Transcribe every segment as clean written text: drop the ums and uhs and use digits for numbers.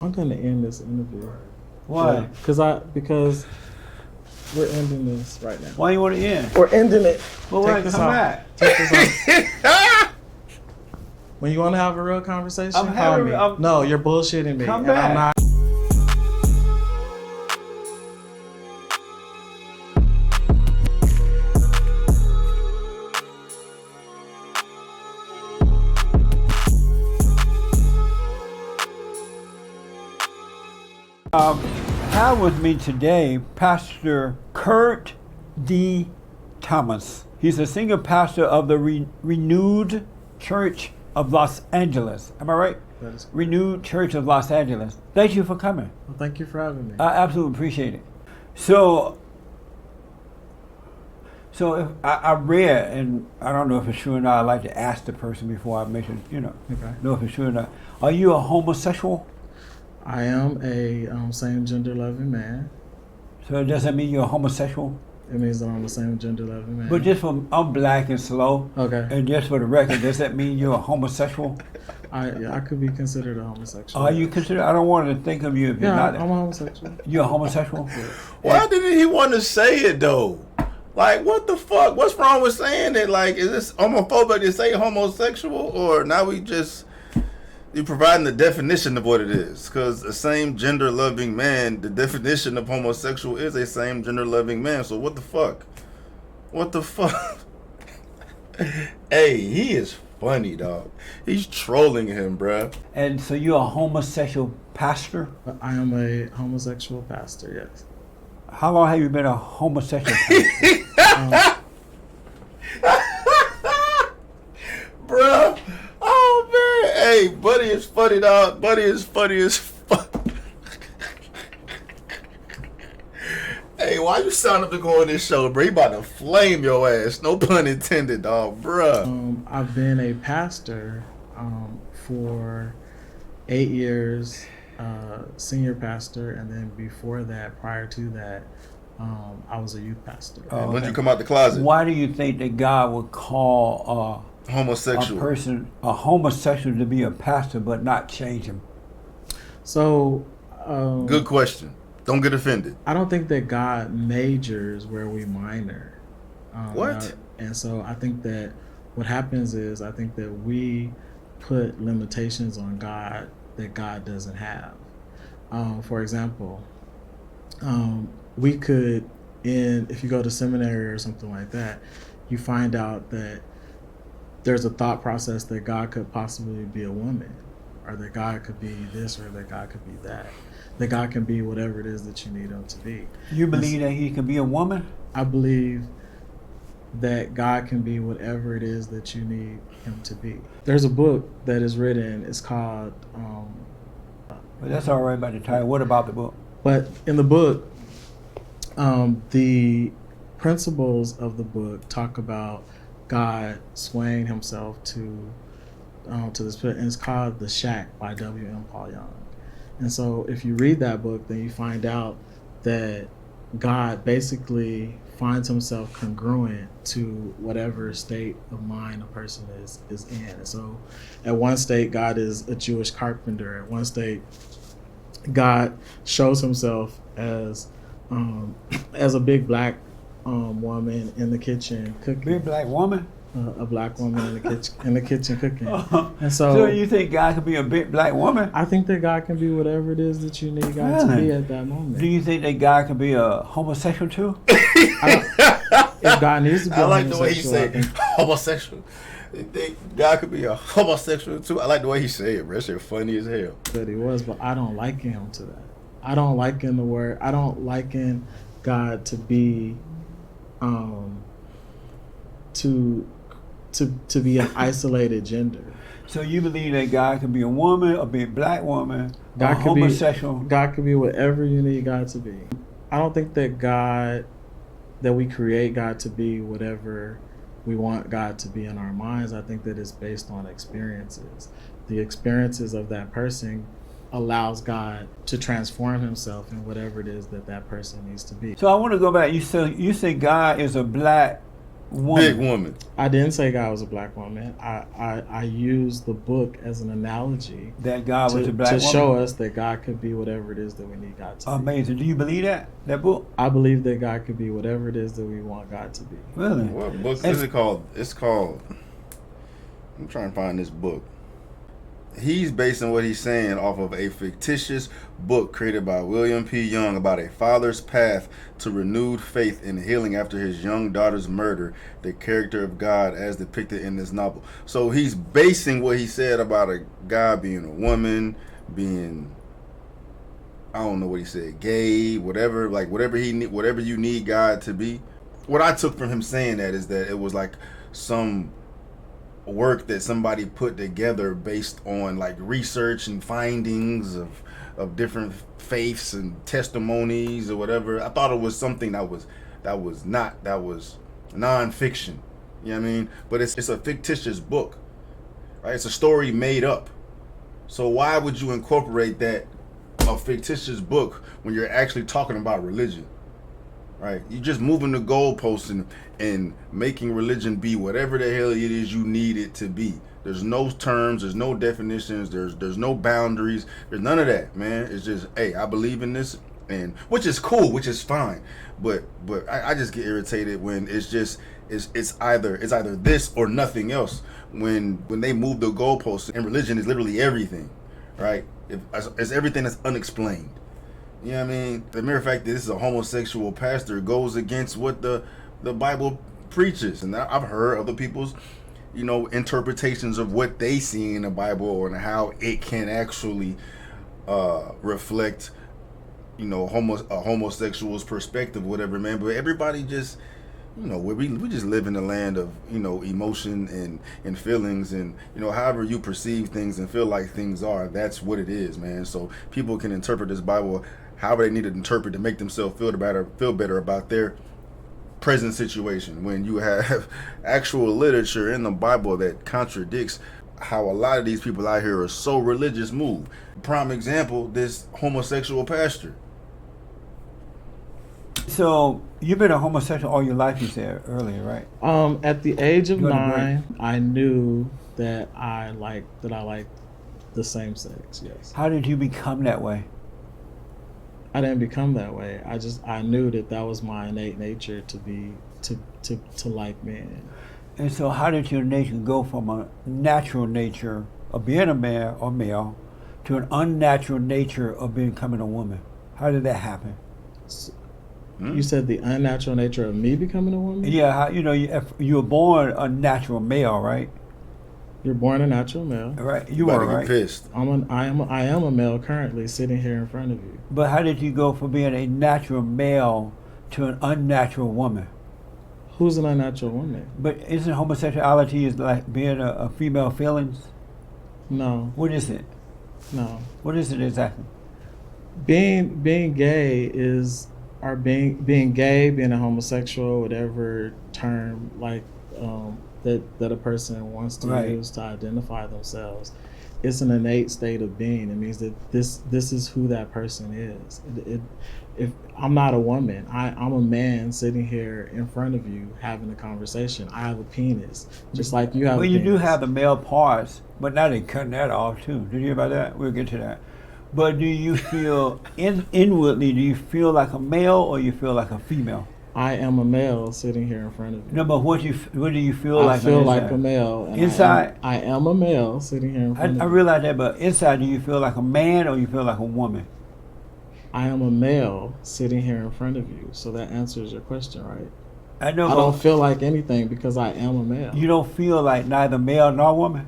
I'm gonna end this interview. Why? Because we're ending this right now. Why you want to end? We're ending it. Well, Take why this come off. back? Take this off. When you want to have a real conversation, I'm call having- me. I'm- No, you're bullshitting me. Come and I'm back. not. Have with me today Pastor Kurt D. Thomas. He's a senior pastor of the Renewed Church of Los Angeles. Am I right? That is correct. Renewed Church of Los Angeles. Thank you for coming. Well, thank you for having me. I absolutely appreciate it. So if I read, and I don't know if it's true or not, I like to ask the person before I mention, Okay. know if it's true or not. Are you a homosexual? I am a same gender loving man. So does that mean you're a homosexual? It means that I'm a same gender loving man. But just from, I'm black and slow, okay. and just for the record, does that mean you're a homosexual? I could be considered a homosexual. Are you considered? I don't want to think of you if you're Yeah, not. I'm a homosexual. You're a homosexual? Why didn't he want to say it though? Like, what the fuck? What's wrong with saying it? Like, is this homophobic to say homosexual, or now you providing the definition of what it is? Because a same gender loving man, the definition of homosexual is a same gender loving man. So what the fuck? What the fuck? Hey, he is funny, dog. He's trolling him, bruh. And so you're a homosexual pastor? I am a homosexual pastor, yes. How long have you been a homosexual pastor? Bruh. Oh, man. Hey, Buddy is funny, dog. Buddy is funny as fuck. Hey, why you sign up to go on this show, bro? He about to flame your ass. No pun intended, dog. Bruh. I've been a pastor for 8 years, senior pastor, and then before that, prior to that, I was a youth pastor. Oh, When did you come out the closet? Why do you think that God would call a Homosexual. person, a homosexual, to be a pastor but not change him? So, Good question. Don't get offended. I don't think that God majors where we minor. What? And so I think that what happens is I think that we put limitations on God that God doesn't have. For example, we could, if you go to seminary or something like that, you find out that there's a thought process that God could possibly be a woman, or that God could be this, or that God could be that. That God can be whatever it is that you need him to be. You believe that he can be a woman? I believe that God can be whatever it is that you need him to be. There's a book that is written, it's called, But that's all right about the title. What about the book? but in the book, the principles of the book talk about God swaying himself to this, and it's called The Shack by W.M. Paul Young. And so if you read that book, then you find out that God basically finds himself congruent to whatever state of mind a person is in. And so at one state, God is a Jewish carpenter. At one state, God shows himself as a big black woman in the kitchen cooking. Big black woman? A black woman in the kitchen cooking. And So you think God could be a big black woman? I think that God can be whatever it is that you need God to be at that moment. Do you think that God could be a homosexual too? If God needs to be I like the way he homosexual, I said think homosexual. You think God could be a homosexual too? I like the way he said it, bro. That shit funny as hell. that he was, but I don't liken him to that. I don't liken the word. I don't liken God to be, to be an isolated gender. So you believe that God can be a woman, a big black woman, God a could homosexual? God could be whatever you need God to be. I don't think that we create God to be whatever we want God to be in our minds. I think that it's based on experiences. The experiences of that person allows God to transform himself in whatever it is that person needs to be. So I want to go back. You say God is a black Big woman. I didn't say God was a black woman. I used the book as an analogy That God was a to black woman. show us that God could be whatever it is that we need God to be. Amazing. Do you believe that book? I believe that God could be whatever it is that we want God to be. Really? What book is it called? It's called. I'm trying to find this book. He's basing what he's saying off of a fictitious book created by William P. Young about a father's path to renewed faith in healing after his young daughter's murder, the character of God as depicted in this novel. So he's basing what he said about a God being a woman, being, I don't know what he said, gay, whatever, like whatever you need God to be. What I took from him saying that is that it was like some work that somebody put together based on like research and findings of different faiths and testimonies or whatever. I thought it was something that was nonfiction. You know what I mean? But it's a fictitious book, right? It's a story made up. So why would you incorporate that, a fictitious book, when you're actually talking about religion? Right? You're just moving the goalposts and making religion be whatever the hell it is you need it to be. There's no terms, there's no definitions, there's no boundaries, there's none of that, man. It's just, hey, I believe in this, and which is cool, which is fine. But I just get irritated when it's either this or nothing else. When they move the goalposts, and religion is literally everything, right? It's everything that's unexplained. You know what I mean? The mere fact that this is a homosexual pastor goes against what the Bible preaches. And I've heard other people's, interpretations of what they see in the Bible and how it can actually reflect, a homosexual's perspective, whatever, man. But everybody just, we just live in the land of, emotion and feelings, and, however you perceive things and feel like things are, that's what it is, man. So people can interpret this Bible however they need to interpret to make themselves feel better about their present situation, when you have actual literature in the Bible that contradicts how a lot of these people out here are so religious move. Prime example, this homosexual pastor. So you've been a homosexual all your life, you said earlier, right? At the age of You wanna 9, I knew that I liked the same sex. Yes. How did you become that way? I didn't become that way. I knew that was my innate nature to like men. And so how did your nature go from a natural nature of being a man or male to an unnatural nature of becoming a woman? How did that happen? You said the unnatural nature of me becoming a woman? Yeah, you were born a natural male, right? You're born a natural male. Right, you About were, to get right? pissed. I am a male currently sitting here in front of you. But how did you go from being a natural male to an unnatural woman? Who's an unnatural woman? But isn't homosexuality is like being a female feelings? No, What is it? no. What is it exactly? Being gay is, or being gay, being a homosexual, whatever term that a person wants to Right. use to identify themselves. It's an innate state of being. It means that this is who that person is. If I'm not a woman, I'm a man sitting here in front of you having a conversation. I have a penis, just like you have. Well, a you penis. do have the male parts, but now they're cutting that off too. Did you hear about that? We'll get to that. But do you feel inwardly? Do you feel like a male or you feel like a female? I am a male sitting here in front of you. No, but what do you feel I like? feel on like inside? a male. And Inside? I am a male sitting here in front I of you. realize that, but inside, do you feel like a man or you feel like a woman? I am a male sitting here in front of you. So that answers your question, right? I know, I but don't feel like anything because I am a male. you don't feel like neither male nor woman.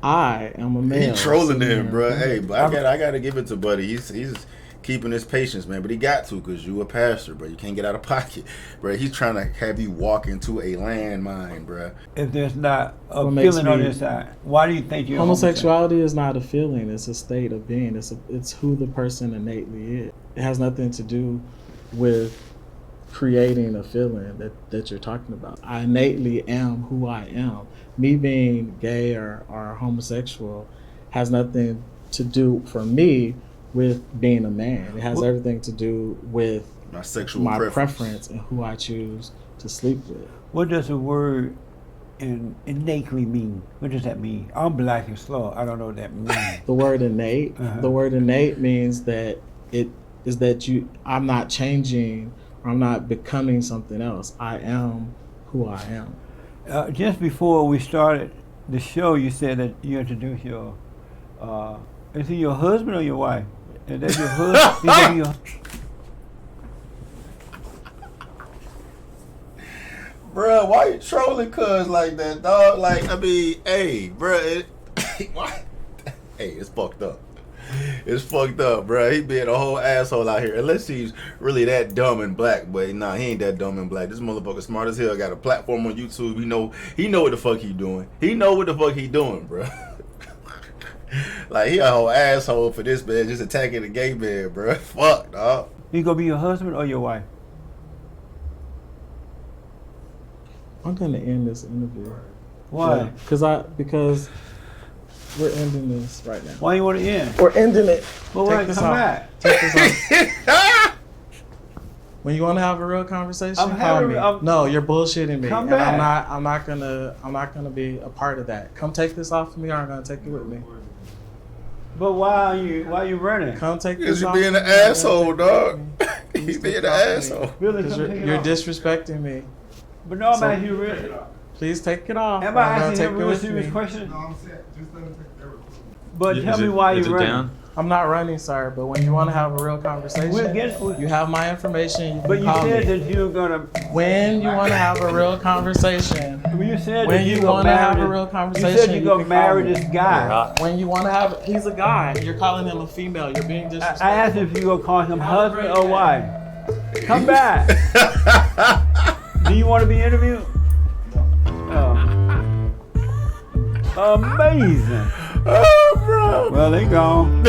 I am a male. He trolling sitting here him, in bro. front of Hey, you. but I gotta give it to Buddy. He's keeping his patience, man. But he got to, because you a pastor, bro. You can't get out of pocket, bro. He's trying to have you walk into a landmine, bro. If there's not a What makes feeling on me- the inside, why do you think you're Homosexuality is not a feeling; it's a state of being. It's who the person innately is. It has nothing to do with creating a feeling that you're talking about. I innately am who I am. Me being gay or homosexual has nothing to do, for me, with being a man. It has Well- everything to do with My sexual my preference. preference and who I choose to sleep with. What does the word innately mean? What does that mean? I'm black and slow. I don't know what that means. The word innate. Uh-huh. The word innate means that it is that I'm not changing or I'm not becoming something else. I am who I am. Just before we started the show, you said that you introduced your. Is he your husband or your wife? Is that your husband? Bruh, why you trolling cuz like that, dog? Like, I mean, hey, bruh, why? Hey, it's fucked up. It's fucked up, bruh. He being a whole asshole out here. Unless he's really that dumb and black, but nah, he ain't that dumb and black. This motherfucker smart as hell. Got a platform on YouTube. He know what the fuck he doing. He know what the fuck he doing, bruh. Like, he a whole asshole for this, man. Just attacking the gay man, bruh. Fuck, dog. He gonna be your husband or your wife? I'm gonna end this interview. Why? Because we're ending this right now. Why you want to end? We're ending it. Well, Take why this come off. back? Take this off. When you want to have a real conversation, I'm call having- me. I'm- No, you're bullshitting me. Come and back. I'm not gonna be a part of that. Come take this off of me, or I'm gonna take it with me. But why are you running? Come take Because this you off. being of an me, or I'm gonna asshole, take it dog. with me. He's Please being take an it off of me. asshole. Really, Because come take it you're off. disrespecting me. But no, I'm So- asking you really. Please take it off. Am or I I'm gonna asking take him it real with serious me. question? No, I'm saying, just let him take everything. But tell me why is you're it running. down? I'm not running, sir. But when you want to have a real conversation, you have my information. You can But you call said me. that you were gonna. When you want to have a real conversation, When you said When that you gonna wanna have marry a real this- conversation, You said you you gonna can call marry me. this guy. when you want to have, he's a guy. You're calling him a female. You're being disrespectful. I asked if you gonna call him husband or wife. Come back. Do you want to be interviewed? Amazing. Oh, bro. Well, they gone.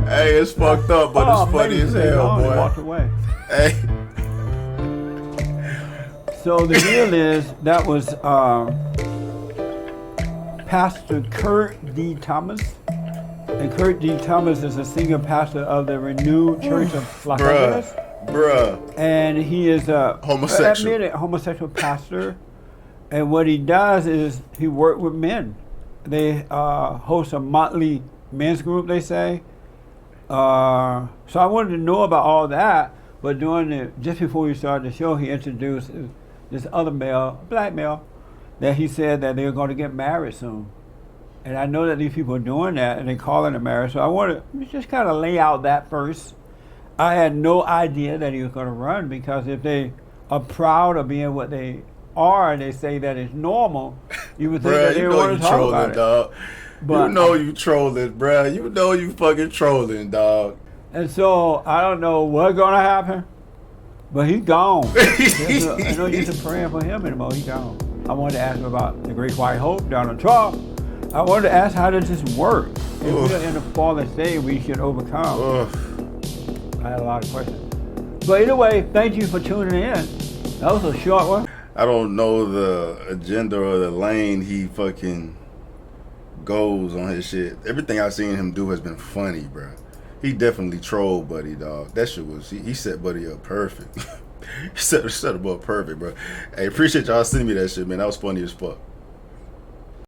Hey, it's fucked up, but it's funny as amazing. They hell, gone. They boy. walked away. Hey. So the deal is that was Pastor Kurt D. Thomas. And Kurt D. Thomas is a senior pastor of the Renewed Church of Los Angeles. Bruh. And he is a Homosexual. admitted homosexual pastor. And what he does is he works with men. They host a monthly men's group, they say. So I wanted to know about all that, but just before we started the show, he introduced this other male, black male, that he said that they're going to get married soon. And I know that these people are doing that, and they're calling it marriage. So I want to just kind of lay out that first. I had no idea that he was going to run, because if they are proud of being what they are, and they say that it's normal, you would think Bruh, that they you would know want you to talk trolling, about it. dog. But- you know you trolling, bruh. You know you fucking trolling, dog. And so I don't know what's going to happen, but he's gone. I know you're just praying for him anymore. He's gone. I wanted to ask him about the Great White Hope, Donald Trump. I wanted to ask, how does this work? If Oof. we're in a fallen state, we should overcome. Ugh. I had a lot of questions. But anyway, thank you for tuning in. That was a short one. I don't know the agenda or the lane he fucking goes on his shit. Everything I've seen him do has been funny, bro. He definitely trolled Buddy, dog. That shit was, he set Buddy up perfect. He set him up perfect, bro. Hey, appreciate y'all sending me that shit, man. That was funny as fuck.